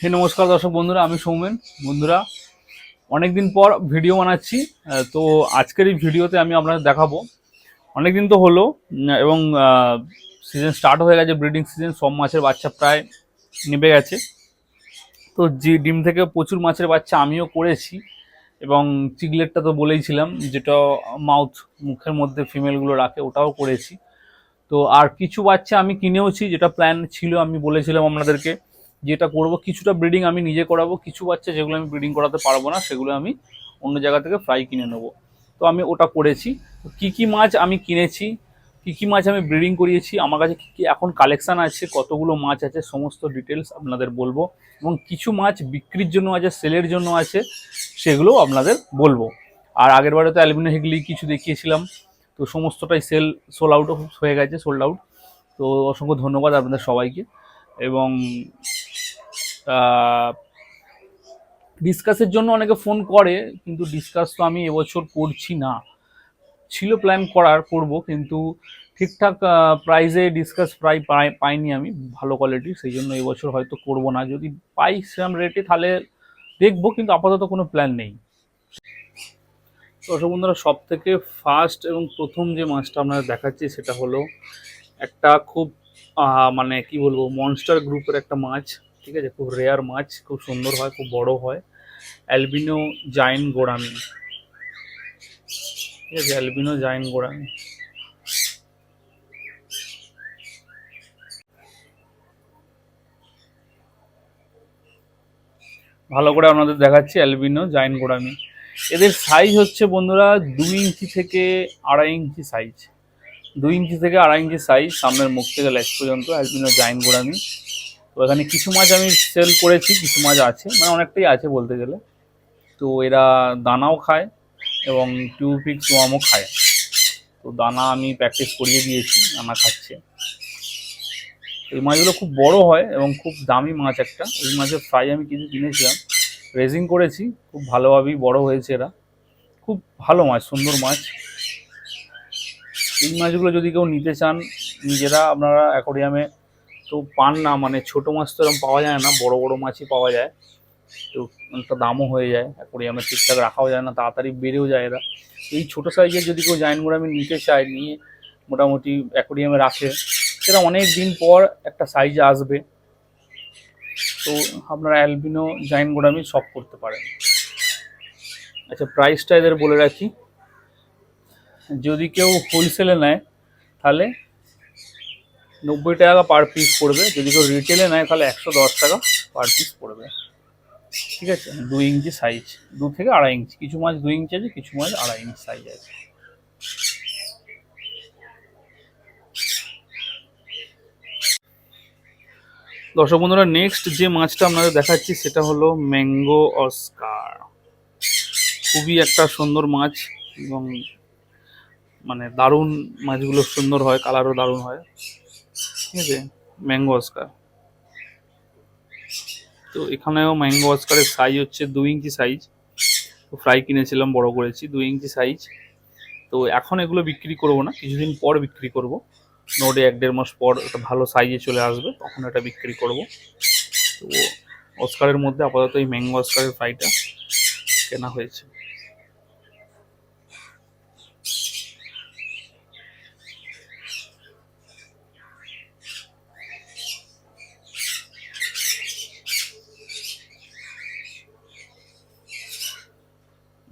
নমস্কার দর্শক বন্ধুরা, আমি সৌমেন। বন্ধুরা, অনেকদিন পর ভিডিও বানাচ্ছি। তো আজকের এই ভিডিওতে আমি আপনাদের দেখাবো, অনেকদিন তো হলো এবং সিজন স্টার্ট হয়ে গেছে, ব্রিডিং সিজন। সব মাছের বাচ্চা প্রায় নেমে গেছে। তো যে ডিম থেকে প্রচুর মাছের বাচ্চা আমিও করেছি, এবং চিগলেটটা তো বলেইছিলাম, যেটা মুখের মধ্যে ফিমেলগুলো রাখে, ওটাও করেছি। তো আর কিছু বাচ্চা আমি কিনেওছি, যেটা প্ল্যান ছিল, আমি বলেছিলাম আপনাদেরকে যেটা করব, কিছুটা ব্রিডিং আমি নিজে করাবো, কিছু বাচ্চা যেগুলো আমি ব্রিডিং করাতে পারবো না সেগুলো আমি অন্য জায়গা থেকে ফ্রাই কিনে নেবো। তো আমি ওটা করেছি। কি কি মাছ আমি কিনেছি, কি কি মাছ আমি ব্রিডিং করিয়েছি, আমার কাছে কি কি এখন কালেকশন আছে, কতগুলো মাছ আছে, সমস্ত ডিটেলস আপনাদের বলবো। এবং কিছু মাছ বিক্রির জন্য আছে, সেলের জন্য আছে, সেগুলোও আপনাদের বলবো। আর আগের বারে তো অ্যালবিনো হিগলি কিছু দেখিয়েছিলাম, তো সমস্তটাই সোল আউট হয়ে গেছে, সোল্ড আউট। তো অসংখ্য ধন্যবাদ আপনাদের সবাইকে। এবং ডিসকাসের জন্য অনেকে ফোন করে, কিন্তু ডিসকাস তো আমি এবছর করছি না। ছিল প্ল্যান করব, কিন্তু ঠিকঠাক প্রাইসে ডিসকাস প্রায় পাইনি আমি ভালো কোয়ালিটির, সেই জন্য এবছর হয়তো করব না। যদি পাই সেরকম রেটে তাহলে দেখবো, কিন্তু আপাতত কোনো প্ল্যান নেই। দর্শক বন্ধুরা, সব থেকে ফার্স্ট এবং প্রথম যে মাছটা আপনারা দেখাচ্ছি সেটা হলো একটা খুব মানে কি বলবো, মনস্টার গ্রুপের একটা মাছ। ঠিক আছে, খুব রেয়ার মাছ, খুব সুন্দর হয়, খুব বড় হয়। Albino giant gourami. ঠিক আছে, অ্যালবিনো জায়েন্ট গোরামি। ভালো করে আপনাদের দেখাচ্ছি, অ্যালবিনো জায়েন্ট গোরামি। এদের সাইজ হচ্ছে বন্ধুরা 2 ইঞ্চি থেকে 2.5 ইঞ্চি সাইজ। 2 ইঞ্চি থেকে 2.5 ইঞ্চি সাইজ, সামনের মুখ থেকে লেজ পর্যন্ত অ্যালবিনো জায়েন্ট গোরামি। তো এখানে কিছু মাছ আমি সেল করেছি, কিছু মাছ আছে, মানে অনেকটাই আছে বলতে গেলে। তো এরা দানাও খায় এবং টিউপিক্স ওয়ামও খায়। তো দানা আমি প্র্যাকটিস করিয়ে দিয়েছি, দানা খাচ্ছে। এই মাছগুলো খুব বড় হয় এবং খুব দামি মাছ একটা। এই মাছের ফ্রাই আমি কিছু কিনেছিলাম, রেজিং করেছি, খুব ভালোভাবেই বড় হয়েছে এরা। খুব ভালো মাছ, সুন্দর মাছ। এই মাছগুলো যদি কেউ নিতে চান, নিজেরা আপনারা অ্যাকোরিয়ামে তো পান না, মানে ছোটো মাছ তো এরকম পাওয়া যায় না, বড় বড় মাছই পাওয়া যায়। তো অনেকটা দামও হয়ে যায়, অ্যাকোরিয়ামে ঠিকঠাক রাখাও যায় না, তাড়াতাড়ি বেড়েও যায় এরা। এই ছোটো সাইজের যদি কেউ জায়েন্ট গোরামি নিতে চায়, নিয়ে মোটামুটি অ্যাকোরিয়ামে রাখে, সেটা অনেক দিন পর একটা সাইজে আসবে। তো আপনারা অ্যালবিনো জায়েন্ট গোরামি শখ করতে পারেন। আচ্ছা, প্রাইসটা এদের বলে রাখি। যদি কেউ হোলসেলে নেয় তাহলে 90 টাকা পার পিস পড়বে। যদি কেউ রিটেলে নেয় তাহলে 110 টাকা পার পিস পড়বে। ঠিক আছে, 2 ইঞ্চি সাইজ, 2 থেকে 2.5 ইঞ্চি। কিছু মাছ 2 ইঞ্চি আছে, কিছু মাছ 2.5 ইঞ্চি সাইজ আছে। দর্শক বন্ধুরা, নেক্সট যে মাছটা আপনাদের দেখাচ্ছি সেটা হলো ম্যাঙ্গো অস্কার। খুবই একটা সুন্দর মাছ, এবং মানে দারুণ, মাছগুলো সুন্দর হয়, কালারও দারুণ হয়। ঠিক আছে, ম্যাঙ্গো অস্কার। তো এখানেও ম্যাঙ্গো অস্কারের সাইজ হচ্ছে 2 ইঞ্চি সাইজ। তো ফ্রাই কিনেছিলাম, বড় করেছি, 2 ইঞ্চি সাইজ। তো এখন এগুলো বিক্রি করবো না, কিছুদিন পর বিক্রি করব। নোটে 1-1.5 মাস পর একটা ভালো সাইজে চলে আসবে, তখন এটা বিক্রি করব। তো অস্কারের মধ্যে আপাতত এই ম্যাঙ্গো অস্কারের ফ্রাইটা কেনা হয়েছে।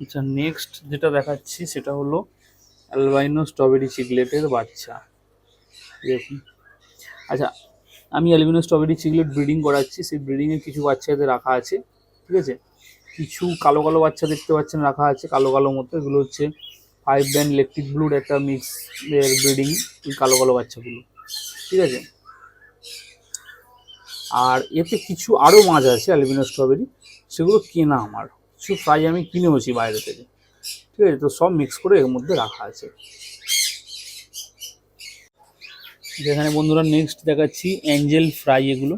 আচ্ছা, নেক্সট যেটা দেখাচ্ছি সেটা হলো অ্যালবাইনো স্ট্রবেরি চিকলেটের বাচ্চা। দেখুন। আচ্ছা, আমি অ্যালবিনো স্ট্রবেরি চিকলেট ব্রিডিং করাচ্ছি, সেই ব্রিডিংয়ের কিছু বাচ্চা এদের রাখা আছে। ঠিক আছে, কিছু কালো কালো বাচ্চা দেখতে পাচ্ছেন রাখা আছে, কালো কালো মতো। এগুলো হচ্ছে 5 ব্যান্ড লেকটিক ব্লুর একটা মিক্স এর ব্রিডিং, এই কালো কালো বাচ্চাগুলো। ঠিক আছে, আর এতে কিছু আরও মাছ আছে অ্যালবিনো স্ট্রবেরি, সেগুলো কেনা আমার। কিছু ফ্রাই আমি কিনেওছি বাইরে থেকে। ঠিক আছে, তো সব মিক্স করে এর মধ্যে রাখা আছে। যেখানে বন্ধুরা নেক্সট দেখাচ্ছি অ্যাঞ্জেল ফ্রাই। এগুলো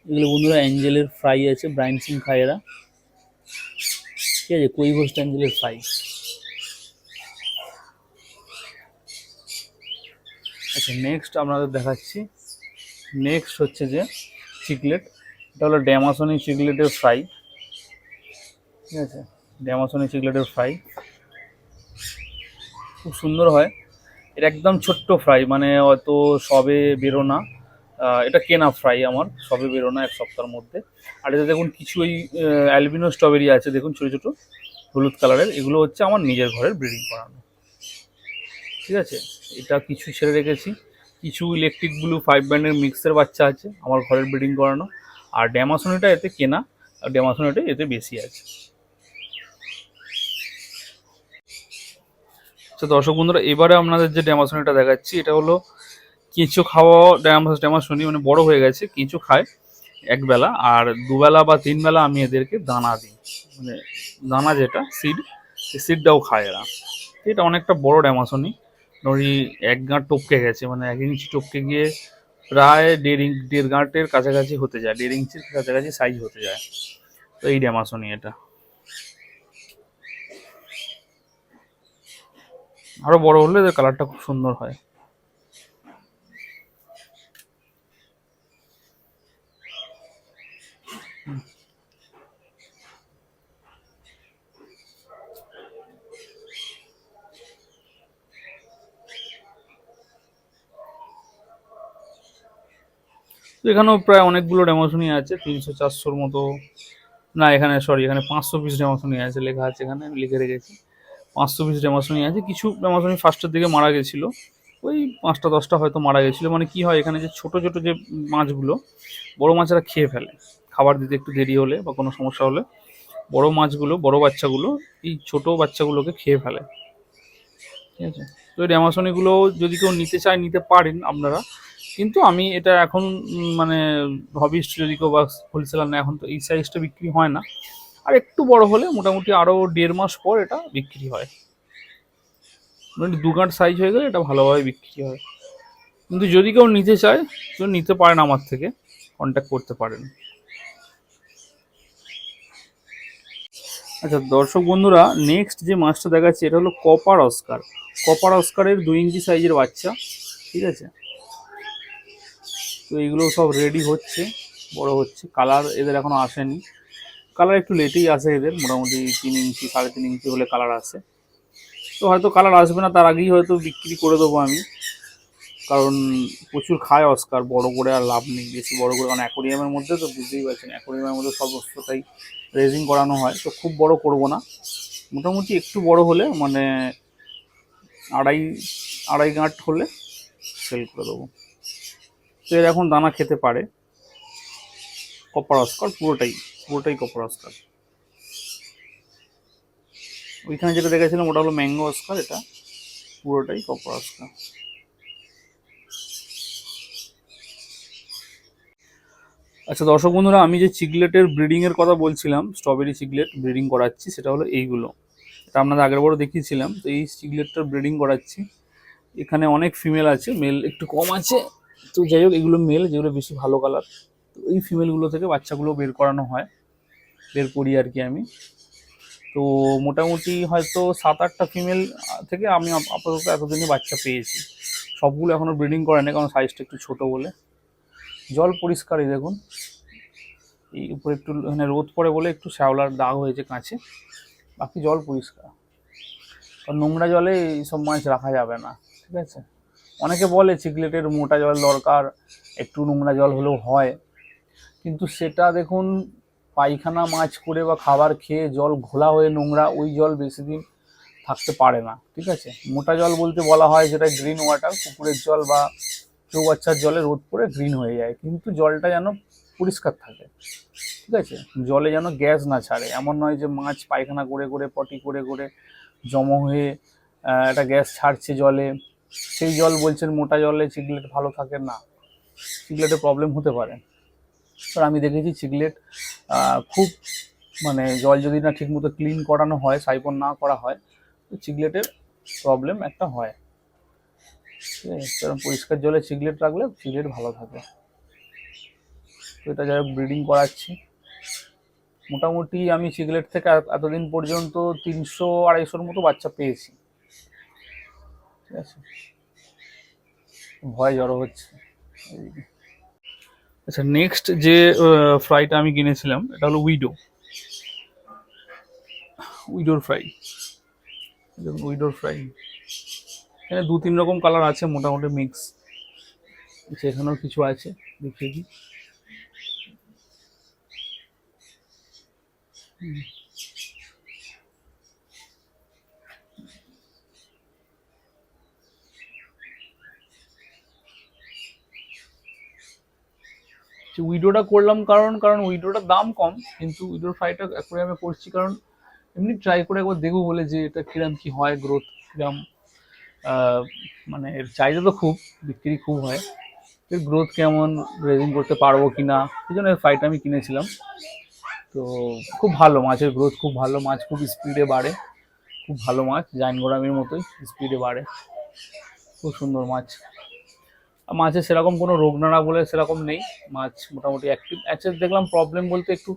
এগুলো বন্ধুরা অ্যাঞ্জেলের ফ্রাই আছে, ব্রাইন সিং খায় এরা। ঠিক আছে, কৈভোস্ট অ্যাঞ্জেলের ফ্রাই। আচ্ছা, নেক্সট আপনাদের দেখাচ্ছি, নেক্সট হচ্ছে যে চিকলেট। এটা হলো ড্যামাসনি চিকলেটের ফ্রাই, ঠিক আছে, ড্যামাসনি চিকলেটের ফ্রাই খুব সুন্দর হয়। এটা একদম ছোট্ট ফ্রাই, মানে হয়তো সবে বেরোনা, এটা কেনা ফ্রাই আমার, সবে বেরোনা 1 সপ্তাহের মধ্যে। আর এতে দেখুন কিছু ওই অ্যালবিনো স্ট্রবেরি আছে, দেখুন ছোটো ছোটো হলুদ কালারের, এগুলো হচ্ছে আমার নিজের ঘরের ব্রিডিং করানো, ঠিক আছে। এটা কিছু ছেড়ে রেখেছি, কিছু ইলেকট্রিক ব্লু 5 ব্যান্ডের মিক্সের বাচ্চা আছে আমার ঘরের ব্রিডিং করানো, আর ড্যামাসনিটা এতে কেনা, আর ড্যামাসনিটা এতে বেশি আছে। তো দর্শক বন্ধুরা, এবারে আপনাদের যে ড্যামাসনিটা দেখাচ্ছি, এটা হলো কেঁচো খাওয়া ড্যামাসনি, মানে বড় হয়ে গেছে, কেঁচো খায় একবেলা, আর দুবেলা বা 3 বেলা আমি এদেরকে দানা দিই, মানে দানা যেটা সিড, সেই সিডটাও খায় এরা। এটা অনেকটা বড় ড্যামাসনি, ওই 1 গাঁট টপকে গেছে, মানে 1 ইঞ্চি টপকে গিয়ে প্রায় 1.5 গাঁটের কাছাকাছি হতে যায়, 1.5 ইঞ্চির কাছাকাছি সাইজ হতে যায়। তো এই ড্যামাসনি এটা আরো বড় হলে এদের কালারটা খুব সুন্দর হয়। তো এখানেও প্রায় অনেকগুলো ড্যামাসনি আছে, 300-400-র মতো, না এখানে সরি, এখানে 500 পিস ড্যামাসনি আছে, লেখা আছে এখানে, আমি লিখে রেখেছি 500 পিস ড্যামাসনি আছে। কিছু ড্যামাসনি ফার্স্টের দিকে মারা গেছিলো, ওই 5টা 10টা হয়তো মারা গেছিলো। মানে কি হয়, এখানে যে ছোট ছোট যে মাছগুলো, বড় মাছেরা খেয়ে ফেলে, খাবার দিতে একটু দেরি হলে বা কোনো সমস্যা হলে বড় মাছগুলো, বড় বাচ্চাগুলো এই ছোট বাচ্চাগুলোকে খেয়ে ফেলে, ঠিক আছে। তো এই ড্যামাসনিগুলো যদি কেউ নিতে চায় নিতে পারেন আপনারা, কিন্তু আমি এটা এখন মানে হবিস্ট যদি কেউ বা হোলসেলার নেয়, এখন তো এই সাইজটা বিক্রি হয় না, আর একটু বড় হলে মোটামুটি আরও 1.5 মাস পর এটা বিক্রি হয়, মানে 2 গাঁট সাইজ হয়ে গেলে এটা ভালোভাবে বিক্রি হয়। কিন্তু যদি কেউ নিতে চায়, কেউ নিতে পারেন, আমার থেকে কন্ট্যাক্ট করতে পারেন। আচ্ছা দর্শক বন্ধুরা, নেক্সট যে মাছটা দেখাচ্ছি এটা হলো কপার অস্কার। কপার অস্কারের 2 ইঞ্চি সাইজের বাচ্চা, ঠিক আছে। তো এইগুলো সব রেডি হচ্ছে, বড় হচ্ছে, কালার এদের এখনো আসেনি, কালার একটু লেটেই আসে এদের, মোটামুটি 3 ইঞ্চি 3.5 ইঞ্চি হলে কালার আসে। তো হয়তো কালার আসবে না, তার আগেই হয়তো বিক্রি করে দেবো আমি, কারণ প্রচুর খায় অস্কার, বড় করে আর লাভ নেই বেশি বড় করে, কারণ অ্যাকোরিয়ামের মধ্যে তো বুঝতেই পারছেন, অ্যাকোরিয়ামের মধ্যে সমস্তটাই রেজিং করানো হয়, তো খুব বড় করব না, মোটামুটি একটু বড় হলে, মানে আড়াই 2.5 গাঁট হলে সেল করে দেবো। তো এর এখন দানা খেতে পারে, কপার অস্কার পুরোটাই, পুরোটাই কপার অস্কার। ওইখানে যেটা দেখেছিলাম ওটা হলো ম্যাঙ্গো অস্কার, এটা পুরোটাই কপার অস্কার। আচ্ছা দর্শক বন্ধুরা, আমি যে চিকলেটের ব্রিডিংয়ের কথা বলছিলাম, স্ট্রবেরি চিকলেট ব্রিডিং করাচ্ছি, সেটা হলো এইগুলো, এটা আপনাদের আগের বড় দেখিয়েছিলাম। তো এই চিকলেটটার ব্রিডিং করাচ্ছি, এখানে অনেক ফিমেল আছে, মেল একটু কম আছে। তো যাই হোক, এগুলো মেল, যেগুলো বেশি ভালো কালার, তো এই ফিমেলগুলো থেকে বাচ্চাগুলো বের করানো হয়, বের করি আর কি আমি। তো মোটামুটি হয়তো 7-8টা ফিমেল থেকে আমি আপাতত এতদিনে বাচ্চা পেয়েছি। সবগুলো এখনো ব্রিডিং করে না, কারণ সাইজটা একটু ছোট বলে। জল পরিষ্কারই দেখুন, এই উপরে একটু মানে রোদ পড়ে বলে একটু শ্যাওলার দাগ হয়েছে কাঁচে, বাকি জল পরিষ্কার। কারণ নোংরা জলে এইসব মাছ রাখা যাবে না, ঠিক আছে। অনেকে বলে চিকলেটের মোটা জল দরকার, একটু নোংরা জল হলেও হয়, কিন্তু সেটা দেখুন, পায়খানা মাছ করে বা খাবার খেয়ে জল ঘোলা হয়ে নোংরা, ওই জল বেশি দিন থাকতে পারে না, ঠিক আছে। মোটা জল বলতে বলা হয় যেটা গ্রিন ওয়াটার, পুকুরের জল বা চৌবাচ্চার জলে রোদ পড়ে গ্রিন হয়ে যায়, কিন্তু জলটা যেন পরিষ্কার থাকে, ঠিক আছে। জলে যেন গ্যাস না ছাড়ে, এমন নয় যে মাছ পায়খানা করে করে পটি করে করে জমা হয়ে একটা গ্যাস ছাড়ছে জলে, সেই জল বলছেন মোটা জলে চিকলেট ভালো থাকে না, চিকলেটের প্রবলেম হতে পারে। আর আমি দেখেছি চিকলেট খুব, মানে জল যদি না ঠিকমতো ক্লিন করানো হয়, সাইপন না করা হয়, তো চিকলেটের প্রবলেম একটা হয়, ঠিক আছে। কারণ পরিষ্কার জলে চিকলেট রাখলে চিকলেট ভালো থাকে। তো এটা যাই হোক ব্রিডিং করাচ্ছি, মোটামুটি আমি চিকলেট থেকে এতদিন পর্যন্ত 300-250-র মতো বাচ্চা পেয়েছি, ঠিক আছে। ভয় জড়ো হচ্ছে। আচ্ছা, নেক্সট যে ফ্রাইটা আমি কিনেছিলাম এটা হলো উইডোর ফ্রাই। দেখুন উইডোর ফ্রাই, এখানে 2-3 রকম কালার আছে, মোটামুটি মিক্স। এখানেও কিছু আছে, দেখিয়ে দিই। উইডোটা করলাম কারণ উইডোটার দাম কম, কিন্তু উইডোর ফ্রাইটা অ্যাকোয়ারিয়ামে করছি কারণ এমনি ট্রাই করে একবার দেখবো বলে, যে এটা কিরম কি হয়, গ্রোথ কিরম। আহ, মানে এর চাহিদা তো খুব, বিক্রি খুব হয়, এর গ্রোথ কেমন, রেজিং করতে পারবো কিনা, এই জন্য এর ফ্রাইটা আমি কিনেছিলাম। তো খুব ভালো, মাছের গ্রোথ খুব ভালো, মাছ খুব স্পিডে বাড়ে, খুব ভালো মাছ, জাইন গোরামির মতোই স্পিডে বাড়ে, খুব সুন্দর মাছ। আর মাছের সেরকম কোনো রোগ নাড়া বলে সেরকম নেই, মাছ মোটামুটি অ্যাক্টিভ আছে। দেখলাম প্রবলেম বলতে একটু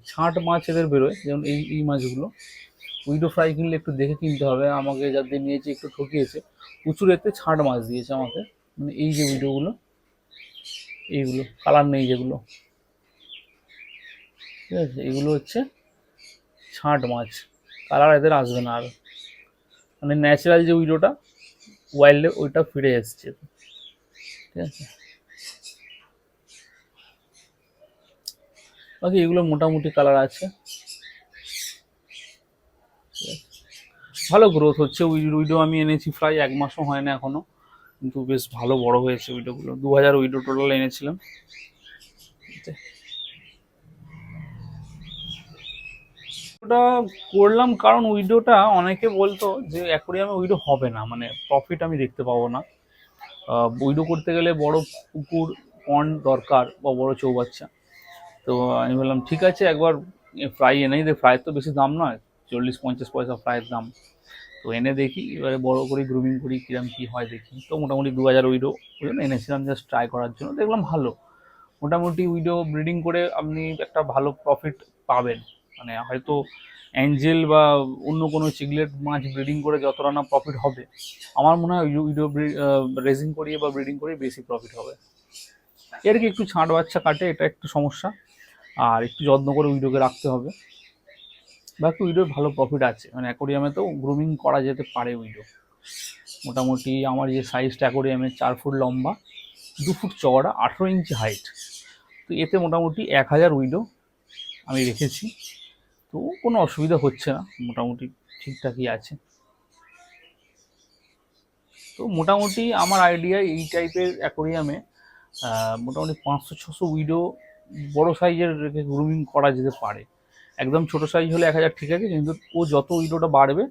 ছাঁট মাছ এদের বেরোয়, যেমন এই মাছগুলো। উইডো ফ্রাই কিনলে একটু দেখে কিনতে হবে, আমাকে যাদের নিয়েছে একটু ঠকিয়েছে, প্রচুর এতে ছাঁট মাছ দিয়েছে আমাকে। মানে এই যে উইডোগুলো, এইগুলো কালার নেই যেগুলো, ঠিক আছে, এগুলো হচ্ছে ছাঁট মাছ, কালার এদের আসবে না আর। মানে ন্যাচারাল যে উইডোটা ওয়াইল্ডে, ওইটা ফিরে এসছে, ঠিক আছে। বাকি এগুলো মোটামুটি কালার আছে, ভালো গ্রোথ হচ্ছে। উইডো আমি এনেছি প্রায় 1 মাসও হয় না এখনো, কিন্তু বেশ ভালো বড় হয়েছে উইডোগুলো। 2000 উইডো টোটাল এনেছিলাম। ওটা করলাম কারণ উইডোটা অনেকে বলতো যে অ্যাকোয়ারিয়ামে উইডো হবে না, মানে প্রফিট আমি দেখতে পাবো না। উইডো করতে গেলে বড় পুকুর, পন্ড দরকার, বা বড় চৌবাচ্চা। তো আমি বললাম ঠিক আছে, একবার ফ্রাই এনেই দেখ, ফ্রাইয়ের তো বেশি দাম নয়, 40-50 পয়সা ফ্রাইয়ের দাম। তো এনে দেখি, এবারে বড় করে গ্রুমিং করি, কিরম কি হয় দেখি। তো মোটামুটি 2000 উইডো ওই জন্য এনেছিলাম, জাস্ট ট্রাই করার জন্য। দেখলাম ভালো, মোটামুটি উইডো ব্রিডিং করে আপনি একটা ভালো প্রফিট পাবেন। মানে হয়তো অ্যাঞ্জেল বা অন্য কোনো চিগলেট মাছ ব্রিডিং করে যতটা না প্রফিট হবে, আমার মনে হয় উইডো রেজিং করিয়ে বা ব্রিডিং করিয়ে বেশি প্রফিট হবে। এর কি একটু ছাঁট বাচ্চা কাটে, এটা একটু সমস্যা, আর একটু যত্ন করে উইডোকে রাখতে হবে। বাকি উইডোর ভালো প্রফিট আছে, মানে অ্যাকোরিয়ামে তো গ্রুমিং করা যেতে পারে উইডো। মোটামুটি আমার যে সাইজটা অ্যাকোরিয়ামে 4 ফুট লম্বা, 2 ফুট চওড়া, 18 ইঞ্চি হাইট, তো এতে মোটামুটি 1000 উইডো আমি রেখেছি। তো কোনো অসুবিধা হচ্ছে না, মোটামুটি ঠিকঠাকই আছে। তো মোটামুটি আমার আইডিয়া এই টাইপের অ্যাকোরিয়ামে মোটামুটি 500-600 উইডো বড় সাইজের রেখে গ্রুমিং করা যেতে পারে। একদম ছোট সাইজ হলে 1000 ঠিক আছে, কিন্তু ও যত উইডোটা বাড়বে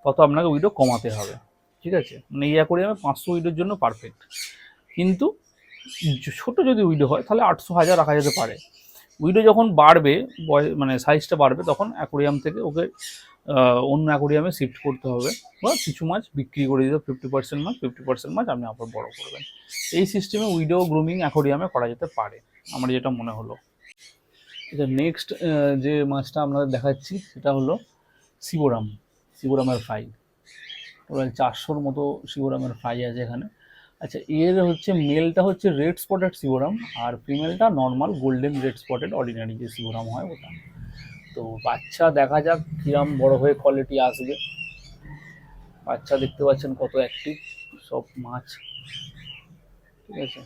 তত আপনাকে উইডো কমাতে হবে, ঠিক আছে। মানে এই অ্যাকোরিয়ামে 500 উইডোর জন্য পারফেক্ট। কিন্তু ছোট যদি উইডো হয় তাহলে 800-1000 রাখা যেতে পারে। উইডো যখন বাড়বে, মানে সাইজটা বাড়বে, তখন অ্যাকোরিয়াম থেকে ওকে অন্য অ্যাকোরিয়ামে শিফট করতে হবে, বা কিছু মাছ বিক্রি করে দিতে, 50% মাছ, 50% মাছ আপনি আবার বড় করবেন। এই সিস্টেমে উইডো গ্রুমিং অ্যাকোরিয়ামে করা যেতে পারে, আমার যেটা মনে হলো। এটা নেক্সট যে মাছটা আপনাদের দেখাচ্ছি সেটা হলো শিবরামের ফ্রাই। টোটাল 400-র মতো শিবরামের ফ্রাই আছে এখানে। আচ্ছা, এর হচ্ছে মেলটা হচ্ছে রেড স্পটেড শিবরাম, আর ফিমেলটা normal golden red spotted ordinary যে শিবরাম হয় ওটা। তো বাচ্চা দেখা যাক কিরম বড় হয়ে কোয়ালিটি আসবে। বাচ্চা দেখতে পাচ্ছেন কত অ্যাক্টিভ সব মাছ, ঠিক আছে।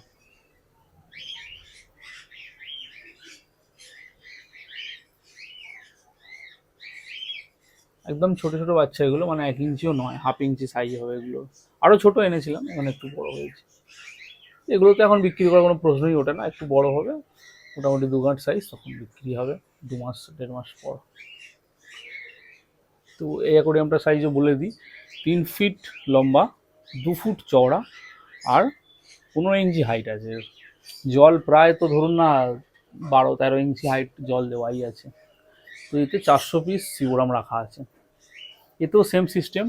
একদম ছোট ছোট বাচ্চা এগুলো, মানে 1 ইঞ্চিও নয়, হাফ ইঞ্চি সাইজ হবে এগুলো। আরো ছোট এনেছিলাম, এখন একটু বড় হয়েছে। এগুলো তো এখন বিক্রি করার কোনো প্রশ্নই ওঠে না, একটু বড় হবে, মোটামুটি 2 গাঁট সাইজ, তখন বিক্রি হবে 2-1.5 মাস পর। তো এই অ্যাকোরিয়ামটার সাইজও বলে দিই, 3 ফিট লম্বা, 2 ফুট চওড়া, আর 15 ইঞ্চি হাইট আছে। জল প্রায় তো ধরুন না 12-13 ইঞ্চি হাইট জল দেওয়াই আছে। তো এতে 400 পিস শিবরাম রাখা আছে। এতেও সেম সিস্টেম,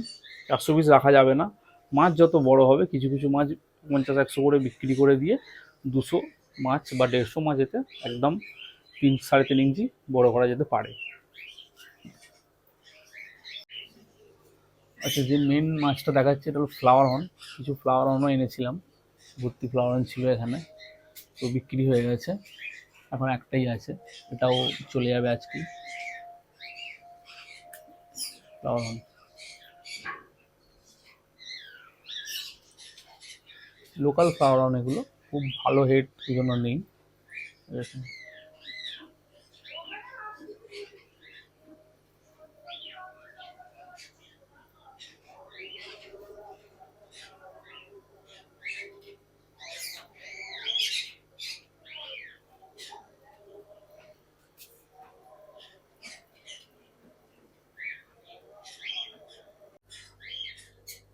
400 পিস রাখা যাবে না, মাছ যত বড় হবে, কিছু কিছু মাছ 50-100 করে বিক্রি করে দিয়ে 200 মাছ বা 150 মাছ এতে একদম 3-3.5 ইঞ্চি বড় করা যেতে পারে। আচ্ছা, যে মেন মাছটা দেখাচ্ছে এটা হলো ফ্লাওয়ার হর্ন। কিছু ফ্লাওয়ার হর্নও এনেছিলাম, ভর্তি ফ্লাওয়ার হর্ন ছিল এখানে। তো বিক্রি হয়ে গেছে, এখন একটাই আছে, এটাও চলে যাবে আজকে। লোকাল ফ্লাওয়ার এগুলো, খুব ভালো হেড এই জন্য নেই।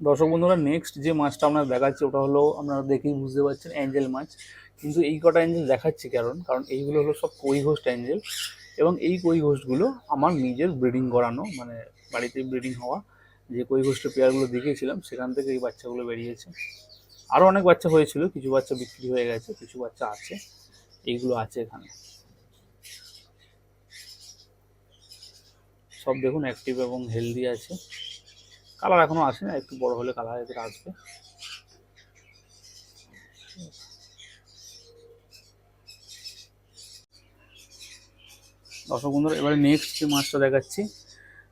দর্শক বন্ধুরা, নেক্সট যে মাছটা আপনারা দেখাচ্ছি ওটা হলো, আপনারা দেখেই বুঝতে পারছেন, অ্যাঞ্জেল মাছ। কিন্তু এই কটা অ্যাঞ্জেল দেখাচ্ছি কারণ এইগুলো হলো সব কই ঘোস্ট অ্যাঞ্জেল, এবং এই কই ঘোস্টগুলো আমার নিজের ব্রিডিং করানো, মানে বাড়িতে ব্রিডিং হওয়া। যে কই ঘোস্টের পেয়ারগুলো দেখিয়েছিলাম সেখান থেকে এই বাচ্চাগুলো বেরিয়েছে। আরও অনেক বাচ্চা হয়েছিল, কিছু বাচ্চা বিক্রি হয়ে গেছে, কিছু বাচ্চা আছে, এইগুলো আছে এখানে। সব দেখুন অ্যাক্টিভ এবং হেলদি আছে। কালার এখনো আসে না, একটু বড় হলে কালার এদের আসবে। দর্শক বন্ধুরা, এবারে নেক্সট যে মাছটা দেখাচ্ছি,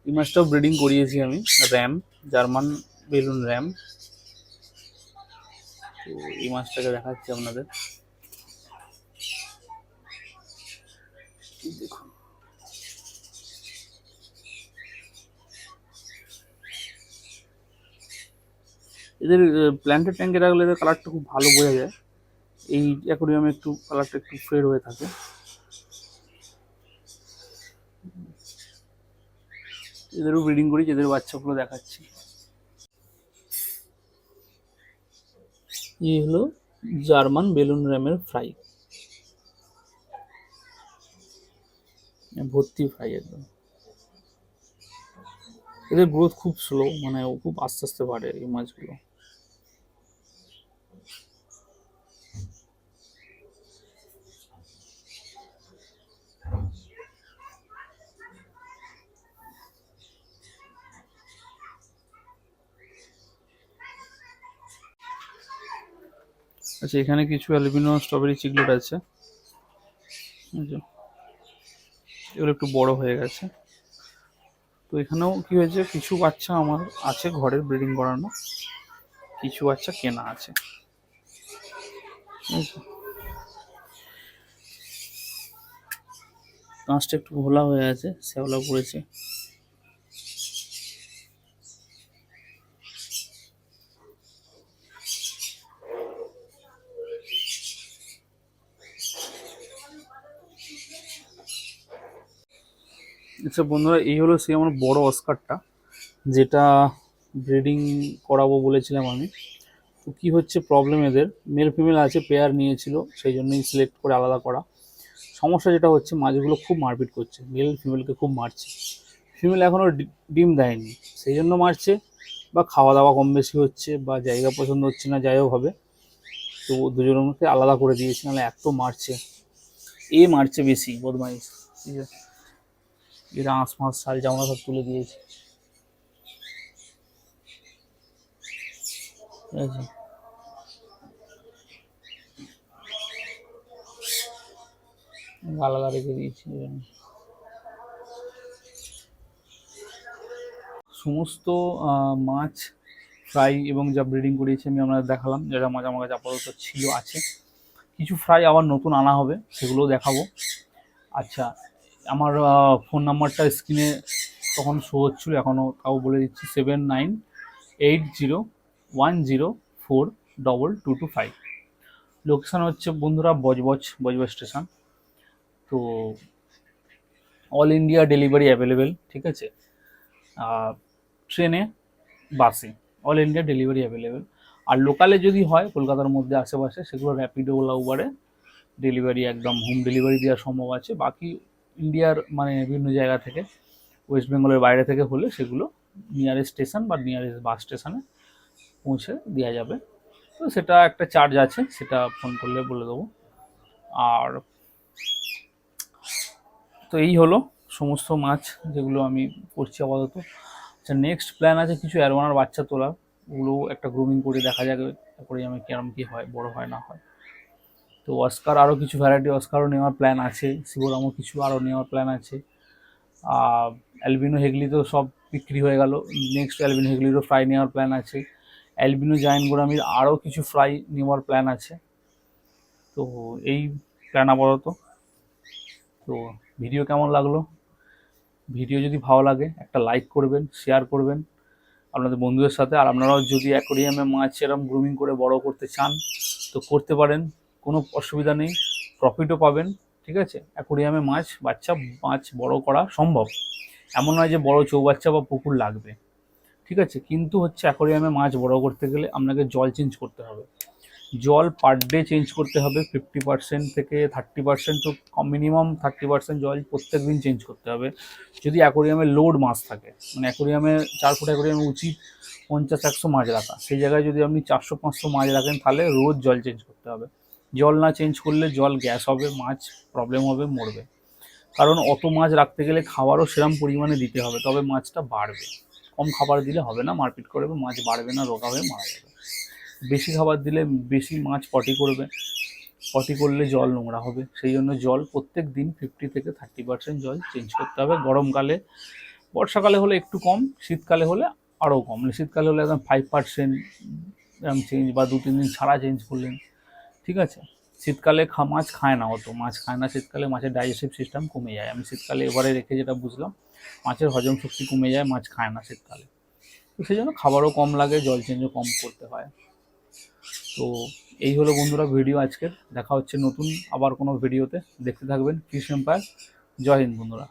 এই মাছটাও ব্রিডিং করিয়েছি আমি, র্যাম, জার্মান বেলুন র্যাম। তো এই মাছটাকে দেখাচ্ছি আপনাদের, দেখুন। এদের প্ল্যান্টেড ট্যাঙ্কে রাখলে এদের কালারটা খুব ভালো বোঝা যায়। এই অ্যাকোরিয়ামে একটু কালারটা একটু ফেড হয়ে থাকে। এদেরও ব্রিডিং করি, এদের বাচ্চাগুলো দেখাচ্ছি। এই হলো জার্মান বেলুন র্যামের ফ্রাই, ভর্তি ফ্রাই একদম। এদের গ্রোথ খুব স্লো, মানে খুব আস্তে আস্তে বাড়ে এই মাছগুলো। আচ্ছা, এখানে কিছু অ্যালবিনো স্ট্রবেরি চিকলেট আছে, এগুলো একটু বড় হয়ে গেছে। তো এখানেও কি হয়েছে, কিছু বাচ্চা আমার আছে ঘরের ব্রিডিং করানো, কিছু বাচ্চা কেনা আছে। কাঁচটা একটু ঘোলা হয়ে আছে, শ্যাওলা পড়েছে। আচ্ছা বন্ধুরা, এই হলো সেই আমার বড় অস্কারটা, যেটা ব্রিডিং করাবো বলেছিলাম আমি। তো কী হচ্ছে প্রবলেম, এদের মেল ফিমেল আছে, পেয়ার নিয়েছিল, সেই জন্যই সিলেক্ট করে আলাদা করা। সমস্যা যেটা হচ্ছে, মাছগুলো খুব মারপিট করছে, মেল ফিমেলকে খুব মারছে। ফিমেল এখনও ডিম দেয়নি, সেই জন্য মারছে, বা খাওয়া দাওয়া কম বেশি হচ্ছে, বা জায়গা পছন্দ হচ্ছে না, যাই হোক হবে। তো দুজনকে আলাদা করে দিয়েছি, নাহলে এত মারছে, এ মারছে বেশি বদমাইশ। ঠিক আছে, এরা আঁশ মাছ শাল জামা সব তুলে দিয়েছে, ঠিক আছে। আলাদা রেখে দিয়েছি। সমস্ত মাছ ফ্রাই এবং যা ব্রিডিং করিয়েছি আমি আপনাদের দেখালাম, যেটা মাছ আমার কাছে আপাতত ছিল আছে। কিছু ফ্রাই আবার নতুন আনা হবে, সেগুলোও দেখাবো। আচ্ছা, আমার ফোন নাম্বারটা স্ক্রিনে তখন শো হচ্ছিলো, এখনও তাও বলে দিচ্ছি, 7980104225। লোকেশান হচ্ছে বন্ধুরা বজবজ স্টেশন। তো অল ইন্ডিয়া ডেলিভারি অ্যাভেলেবেল, ঠিক আছে। ট্রেনে, বাসে, অল ইন্ডিয়া ডেলিভারি অ্যাভেলেবেল। আর লোকালে যদি হয় কলকাতার মধ্যে আশেপাশে, সেগুলো র্যাপিডো, ওলা, উবারে ডেলিভারি, একদম হোম ডেলিভারি দেওয়া সম্ভব আছে। বাকি ইন্ডিয়ার মানে বিভিন্ন জায়গা থেকে, ওয়েস্ট বেঙ্গলের বাইরে থেকে হলে সেগুলো নিয়ারেস্ট স্টেশন বা নিয়ারেস্ট বাস স্টেশনে পৌঁছে দেওয়া যাবে। তো সেটা একটা চার্জ আছে, সেটা ফোন করলে বলে দেবো। আর তো এই হলো সমস্ত মাছ যেগুলো আমি করছি আপাতত। আচ্ছা, নেক্সট প্ল্যান আছে কিছু অ্যারোয়ানার বাচ্চা তোলার, ওগুলো একটা গ্রুমিং করে দেখা যাবে, তারপরে আমি কেরম কী হয়, বড় হয় না হয়। তো অস্কার আরও কিছু ভ্যারাইটি অস্কারও নেওয়ার প্ল্যান আছে, শিবরামও কিছু আরও নেওয়ার প্ল্যান আছে। অ্যালবিনো হেগলি তো সব বিক্রি হয়ে গেল, নেক্সট অ্যালবিনো হেগলিরও ফ্রাই নেওয়ার প্ল্যান আছে। অ্যালবিনো জায়ান্ট গোরামির আরও কিছু ফ্রাই নেওয়ার প্ল্যান আছে। তো এই প্ল্যান আপাতত। তো ভিডিও কেমন লাগলো? ভিডিও যদি ভালো লাগে একটা লাইক করবেন, শেয়ার করবেন আপনাদের বন্ধুদের সাথে। আর আপনারাও যদি অ্যাকোরিয়ামে মাছ এরম গ্রুমিং করে বড় করতে চান তো করতে পারেন, কোনো অসুবিধা নেই, প্রফিটও পাবেন। ঠিক আছে, অ্যাকোরিয়ামে মাছ বড় করা সম্ভব, এমন নয় যে বড় চৌবাচ্চা বা পুকুর লাগবে। ঠিক আছে, কিন্তু হচ্ছে অ্যাকোরিয়ামে মাছ বড় করতে গেলে আপনাকে জল চেঞ্জ করতে হবে। জল পার ডে চেঞ্জ করতে হবে 50% থেকে 30%, তো মিনিমাম 30% জল প্রত্যেক দিন চেঞ্জ করতে হবে যদি অ্যাকোরিয়ামে লোড মাছ থাকে। মানে অ্যাকোরিয়ামে 4 ফুট অ্যাকোরিয়ামে উচিত 50-100 মাছ রাখা, সেই জায়গায় যদি আপনি 400-500 মাছ রাখেন তাহলে রোজ জল চেঞ্জ করতে হবে। জল না চেঞ্জ করলে জল গ্যাস হবে, মাছ প্রবলেম হবে, মরবে। কারণ অত মাছ রাখতে গেলে খাবারও সেরম পরিমাণে দিতে হবে, তবে মাছটা বাড়বে। কম খাবার দিলে হবে না, মারপিট করবে, মাছ বাড়বে না, রোগা হয়ে মারা যাবে। বেশি খাবার দিলে বেশি মাছ পটি করবে, পটি করলে জল নোংরা হবে। সেই জন্য জল প্রত্যেক দিন 50 থেকে 30% জল চেঞ্জ করতে হবে। গরমকালে, বর্ষাকালে হলে একটু কম, শীতকালে হলে আরও কম। শীতকালে হলে একদম 5% এরকম চেঞ্জ, বা 2-3 দিন ছাড়া চেঞ্জ করলেন। ঠিক আছে, শীতকালে মাছ খায় না, অত মাছ খায় না শীতকালে, মাছের ডাইজেস্টিভ সিস্টেম কমে যায়। আমি শীতকালে এবারে রেখে যেটা বুঝলাম, মাছের হজম শক্তি কমে যায়, মাছ খায় না শীতকালে। তো সেই জন্য খাবারও কম লাগে, জল চেঞ্জও কম করতে হয়। তো এই হলো বন্ধুরা ভিডিও আজকের। দেখা হচ্ছে নতুন আবার কোনো ভিডিওতে, দেখতে থাকবেন ফিশ এম্পায়ার। জয় হিন্দ বন্ধুরা।